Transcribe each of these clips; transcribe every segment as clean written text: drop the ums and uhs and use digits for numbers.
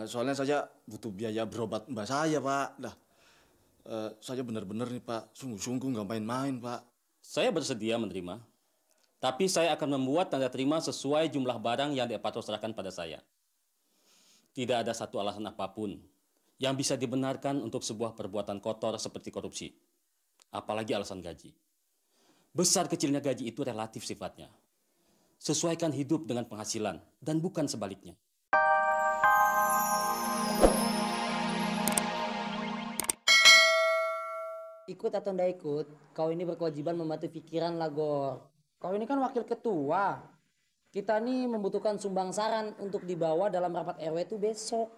Soalnya saya butuh biaya berobat mbak saya, Pak. Saya benar-benar nih, Pak. Sungguh-sungguh nggak main-main, Pak. Saya bersedia menerima. Tapi saya akan membuat tanda terima sesuai jumlah barang yang Dek Parto serahkan pada saya. Tidak ada satu alasan apapun yang bisa dibenarkan untuk sebuah perbuatan kotor seperti korupsi. Apalagi alasan gaji. Besar kecilnya gaji itu relatif sifatnya. Sesuaikan hidup dengan penghasilan dan bukan sebaliknya. Ikut atau ndak ikut, kau ini berkewajiban membantu pikiran lah, Gor. Kau ini kan wakil ketua. Kita nih membutuhkan sumbang saran untuk dibawa dalam rapat RW itu besok.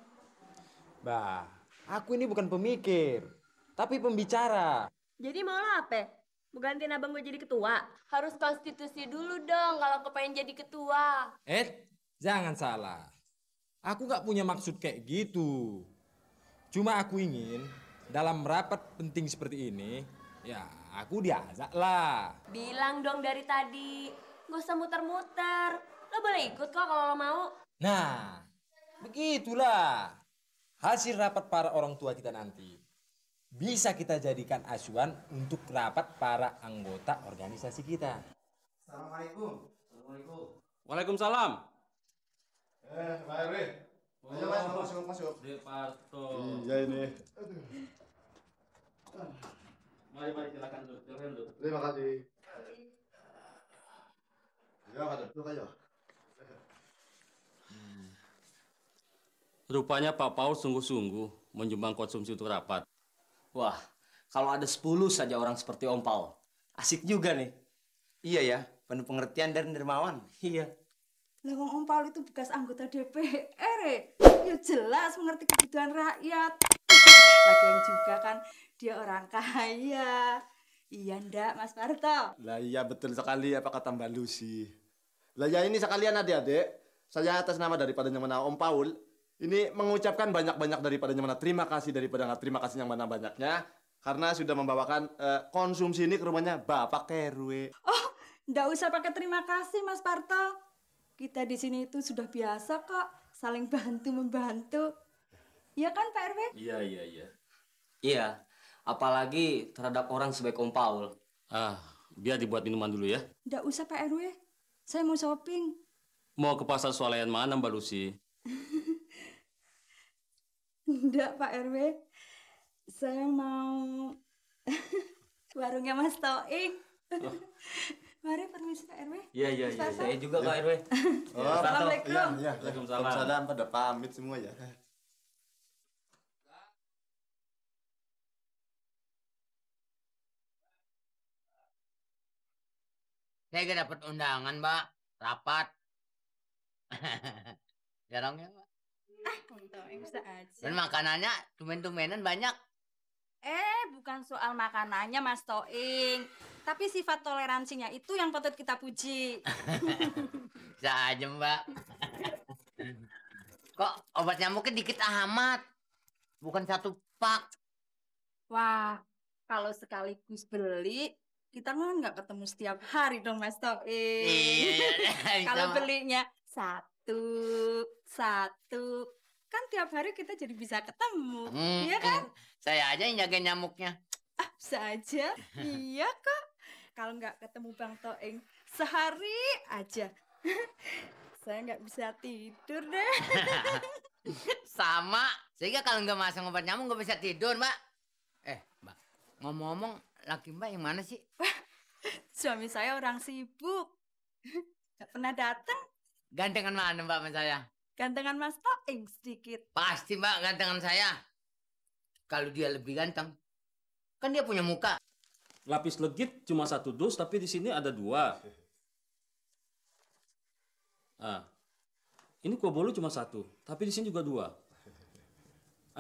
Bah, aku ini bukan pemikir, tapi pembicara. Jadi mau lo apa? Mau gantiin abang gue jadi ketua? Harus konstitusi dulu dong kalau kepengen jadi ketua. Jangan salah. Aku gak punya maksud kayak gitu. Cuma aku ingin dalam rapat penting seperti ini, ya aku diajak lah. Bilang dong dari tadi, gak usah muter-muter. Lo boleh ikut kok kalau lo mau. Nah, begitulah. Hasil rapat para orang tua kita nanti bisa kita jadikan acuan untuk rapat para anggota organisasi kita. Assalamualaikum. Assalamualaikum. Waalaikumsalam. Pak RW. Ayo Mas, masuk. Dek Parto. Iya ini. Mari silakan dulu. Terima kasih. Ya, duduk aja. Rupanya Pak Paul sungguh-sungguh menyumbang konsumsi untuk rapat. Wah, kalau ada 10 saja orang seperti Om Paul. Asik juga nih. Iya ya, penuh pengertian dan dermawan. Iya. Lah wong Om Paul itu bekas anggota DPR. Ya jelas mengerti kebutuhan rakyat. Lagian juga kan dia orang kaya. Iya ndak Mas Parto? Lah iya betul sekali apa kata Mbak Lucy. Lah ya ini sekalian adik-adik, saya atas nama daripada yang mana Om Paul, ini mengucapkan banyak-banyak daripada yang mana terima kasih daripada nggak terima kasih yang mana banyaknya. Karena sudah membawakan konsumsi ini ke rumahnya Bapak RW. Oh, ndak usah pakai terima kasih Mas Parto. Kita di sini itu sudah biasa kok, saling bantu-membantu. Iya kan Pak RW? Iya. Iya, apalagi terhadap orang sebaik Om Paul. Biar dibuat minuman dulu ya. Ndak usah Pak RW, saya mau shopping. Mau ke pasar swalayan mana Mbak Lucy? Ndak Pak RW, saya mau warungnya Mas Toing. Mari permisi Pak RW. Iya. Saya juga Pak RW. Assalamualaikum. Iya. Waalaikumsalam. Pada pamit semua ya. Saya gak dapat undangan, Mbak. Rapat. Jarang ya, Mbak. Bisa aja. Dan makanannya tumen-tumenan banyak. Bukan soal makanannya Mas Toing, tapi sifat toleransinya itu yang patut kita puji. Bisa aja, Mbak. Kok obat nyamuknya dikit amat? Bukan 1 pak. Wah, kalau sekaligus beli, kita kan nggak ketemu setiap hari dong Mas Toing. Iya. Kalau belinya satu, kan tiap hari kita jadi bisa ketemu, iya kan? Saya aja yang jaga nyamuknya. Bisa aja, iya kok. Kalau nggak ketemu Bang Toing sehari aja, saya nggak bisa tidur deh. Sama, sehingga kalau nggak masang obat nyamuk nggak bisa tidur, Mbak. Mbak, ngomong-ngomong, laki Mbak yang mana sih? Suami saya orang sibuk, nggak pernah datang. Gantengan mana Mbak sama saya? Gantengan Mas Toing sedikit. Pasti Mbak gantengan saya. Kalau dia lebih ganteng, kan dia punya muka. Lapis legit cuma 1 dus, tapi di sini ada 2. Ini kuah bolu cuma 1, tapi di sini juga 2.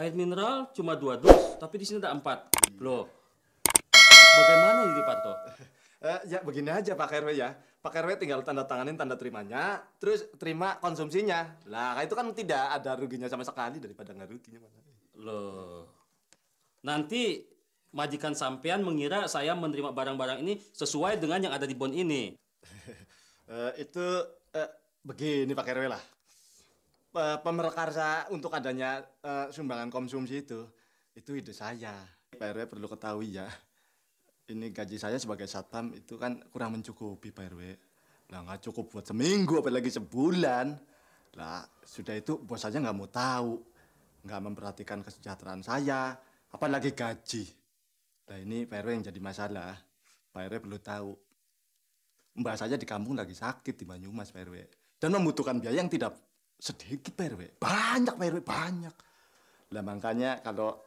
Air mineral cuma 2 dus, tapi di sini ada 4. Loh, bagaimana ini Parto? Ya begini aja Pak RW ya. Pak RW tinggal tanda tanganin tanda terimanya, terus terima konsumsinya. Lah itu kan tidak ada ruginya sama sekali daripada nggak ruginya. Loh, nanti majikan sampean mengira saya menerima barang-barang ini sesuai dengan yang ada di bon ini. Begini Pak RW lah. pemerkarsa untuk adanya sumbangan konsumsi itu ide saya. Pak RW perlu ketahui ya, ini gaji saya sebagai satpam itu kan kurang mencukupi Pak RW. Lah nggak cukup buat seminggu, apalagi sebulan. Lah sudah itu bos saja nggak mau tahu, nggak memperhatikan kesejahteraan saya, apalagi gaji. Nah ini Pak RW yang jadi masalah. Pak RW perlu tahu, mbak saya di kampung lagi sakit di Banyumas Pak RW. Dan membutuhkan biaya yang tidak sedikit Pak RW. Banyak Pak RW, banyak. Lah makanya kalau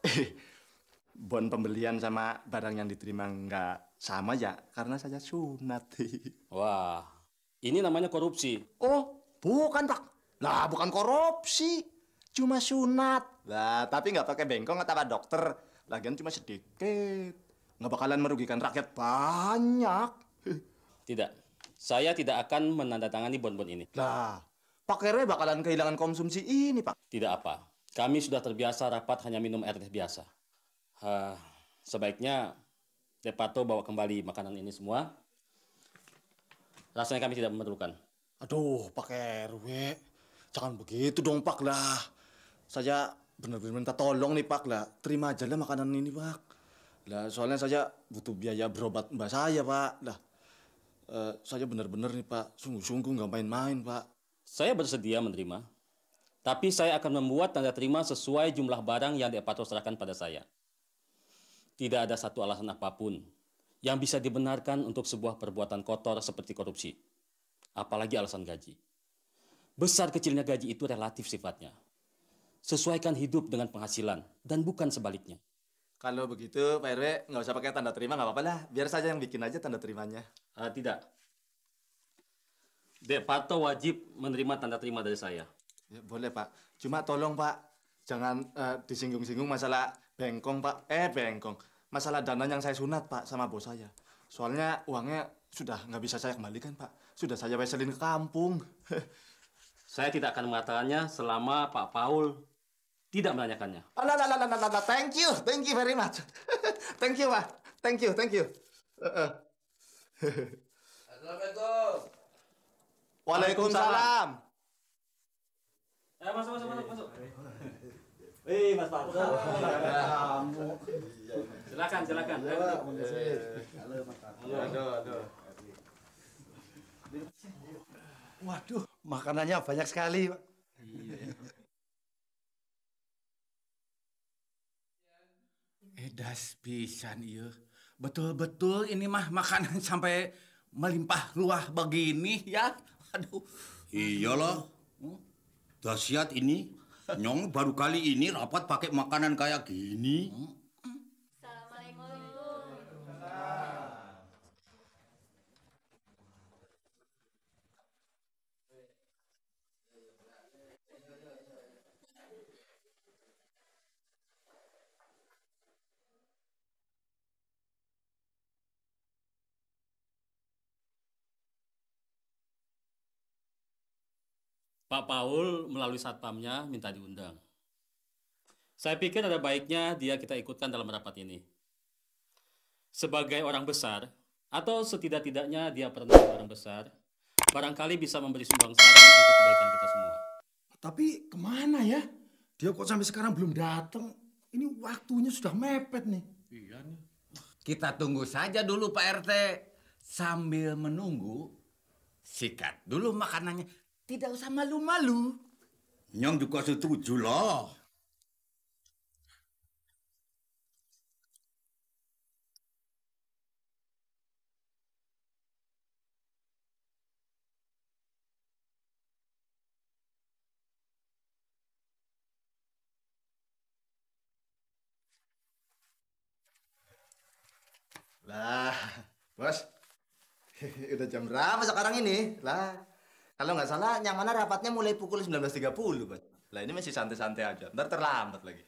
bon pembelian sama barang yang diterima nggak sama ya karena saya sunat. Wah, ini namanya korupsi. Oh, bukan Pak. Lah bukan korupsi, cuma sunat. Lah tapi nggak pakai bengkong atau apa dokter. Lagian cuma sedikit. Nggak bakalan merugikan rakyat banyak. Tidak, saya tidak akan menandatangani bon-bon ini. Lah, Pak RW bakalan kehilangan konsumsi ini Pak. Tidak apa, kami sudah terbiasa rapat hanya minum air teh biasa. Sebaiknya Depato bawa kembali makanan ini semua. Rasanya kami tidak memerlukan. Aduh, Pak RW, jangan begitu dong Pak lah. Saya benar-benar minta tolong nih Pak lah. Terima aja lah makanan ini Pak. Lah soalnya saya butuh biaya berobat mbak saya Pak. Lah saya benar-benar nih Pak, sungguh-sungguh nggak main-main Pak. Saya bersedia menerima, tapi saya akan membuat tanda terima sesuai jumlah barang yang Depato serahkan pada saya. Tidak ada satu alasan apapun yang bisa dibenarkan untuk sebuah perbuatan kotor seperti korupsi. Apalagi alasan gaji. Besar kecilnya gaji itu relatif sifatnya. Sesuaikan hidup dengan penghasilan dan bukan sebaliknya. Kalau begitu Pak RW nggak usah pakai tanda terima, nggak apa-apa lah. Biar saja yang bikin aja tanda terimanya. Tidak. Depato wajib menerima tanda terima dari saya. Ya, boleh Pak. Cuma tolong Pak, jangan disinggung-singgung masalah bengkong Pak. Bengkong. Masalah dana yang saya sunat Pak sama bos saya. Soalnya uangnya sudah nggak bisa saya kembalikan Pak. Sudah saya weselin ke kampung. Saya tidak akan mengatakannya selama Pak Paul tidak menanyakannya. Thank you very much. Thank you Pak, thank you. Assalamualaikum. Waalaikumsalam. Masuk. Mas Pak. Silakan. Aduh. Waduh, makanannya banyak sekali, Pak. Edas pisan iya. Betul-betul ini mah makanan sampai melimpah ruah begini ya. Aduh. Iyalah. Dahsyat ini. Nyong baru kali ini rapat pakai makanan kayak gini. Pak Paul melalui satpamnya minta diundang. Saya pikir ada baiknya dia kita ikutkan dalam rapat ini. Sebagai orang besar, atau setidak-tidaknya dia pernah orang besar, barangkali bisa memberi sumbangsaran untuk kebaikan kita semua. Tapi kemana ya? Dia kok sampai sekarang belum datang? Ini waktunya sudah mepet nih. Iya nih. Kita tunggu saja dulu Pak RT. Sambil menunggu, sikat dulu makanannya. Tidak usah malu-malu. Nyong juga setuju loh. Lah, bos. Udah jam berapa sekarang ini? Lah, kalau nggak salah yang mana rapatnya mulai pukul 19.30, Bos. Lah ini masih santai-santai aja. Ntar terlambat lagi.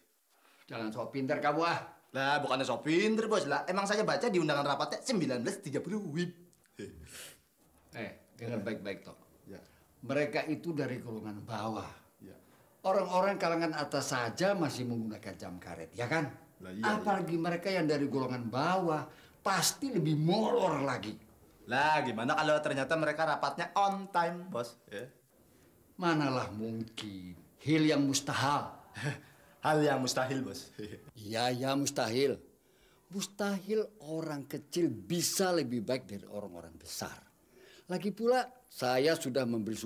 Jangan sok pinter kamu ah. Lah, bukannya sok pinter, Bos. Lah, emang saya baca di undangan rapatnya 19.30 WIB. Dengar baik-baik toh. Ya. Mereka itu dari golongan bawah. Ya. Orang-orang kalangan atas saja masih menggunakan jam karet, ya kan? Lah, iya, apalagi mereka yang dari golongan bawah, pasti lebih molor lagi. Lah, gimana kalau ternyata mereka rapatnya on time, Bos? Ya. Manalah mungkin. Hil yang mustahil. Hal yang mustahil, Bos. Iya, ya mustahil. Mustahil orang kecil bisa lebih baik dari orang-orang besar. Lagi pula saya sudah memberi